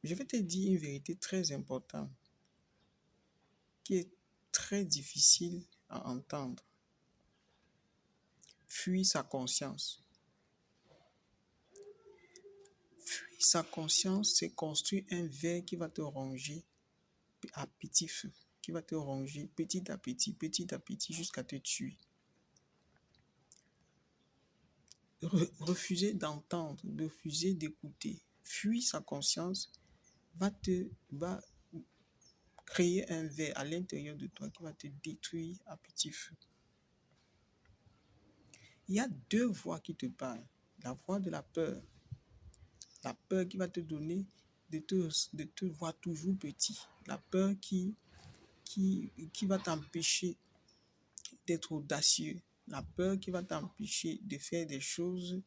Je vais te dire une vérité très importante qui est très difficile à entendre. Fuis sa conscience. Fuis sa conscience, c'est construire un ver qui va te ronger à petit feu, qui va te ronger petit à petit, jusqu'à te tuer. Refuser d'entendre, refuser d'écouter, fuir sa conscience va créer un ver à l'intérieur de toi qui va te détruire à petit feu. Il y a deux voix qui te parlent. La voix de la peur qui va te donner de te voir toujours petit. La peur qui va t'empêcher d'être audacieux. La peur qui va t'empêcher de faire des choses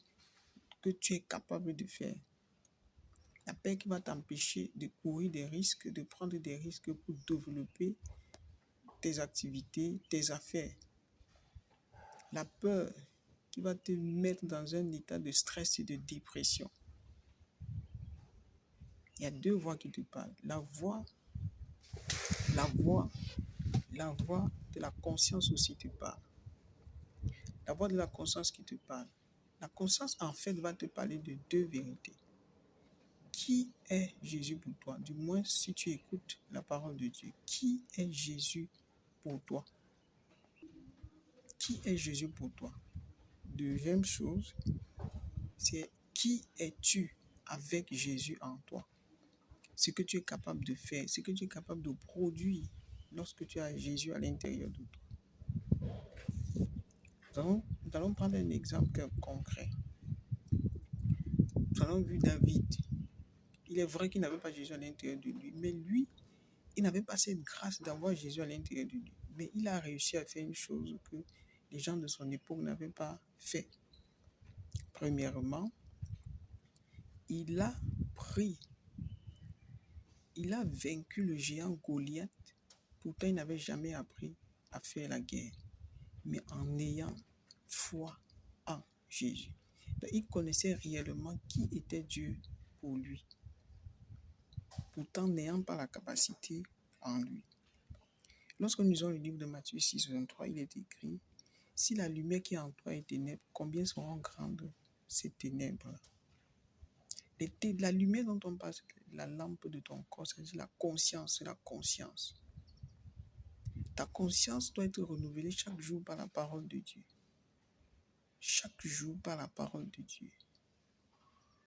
que tu es capable de faire. La peur qui va t'empêcher de courir des risques, de prendre des risques pour développer tes activités, tes affaires. La peur qui va te mettre dans un état de stress et de dépression. Il y a deux voix qui te parlent. La voix de la conscience aussi te parle. La voix de la conscience qui te parle. La conscience, en fait, va te parler de deux vérités. Qui est Jésus pour toi? Du moins, si tu écoutes la parole de Dieu. Qui est Jésus pour toi? Qui est Jésus pour toi? Deuxième chose, c'est qui es-tu avec Jésus en toi? Ce que tu es capable de faire, ce que tu es capable de produire lorsque tu as Jésus à l'intérieur de toi. Nous allons prendre un exemple concret. Nous allons voir David. Il est vrai qu'il n'avait pas Jésus à l'intérieur de lui, mais lui, il n'avait pas cette grâce d'avoir Jésus à l'intérieur de lui. Mais il a réussi à faire une chose que les gens de son époque n'avaient pas fait. Premièrement, il a vaincu le géant Goliath. Pourtant, il n'avait jamais appris à faire la guerre, mais en ayant foi en Jésus. Donc, il connaissait réellement qui était Dieu pour lui, pourtant n'ayant pas la capacité en lui. Lorsque nous lisons le livre de Matthieu 6, 23, il est écrit: si la lumière qui est en toi est ténèbre, combien seront grandes ces ténèbres-là? La lumière dont on parle, c'est la lampe de ton corps, c'est la conscience, c'est la conscience. Ta conscience doit être renouvelée chaque jour par la parole de Dieu. Chaque jour par la parole de Dieu.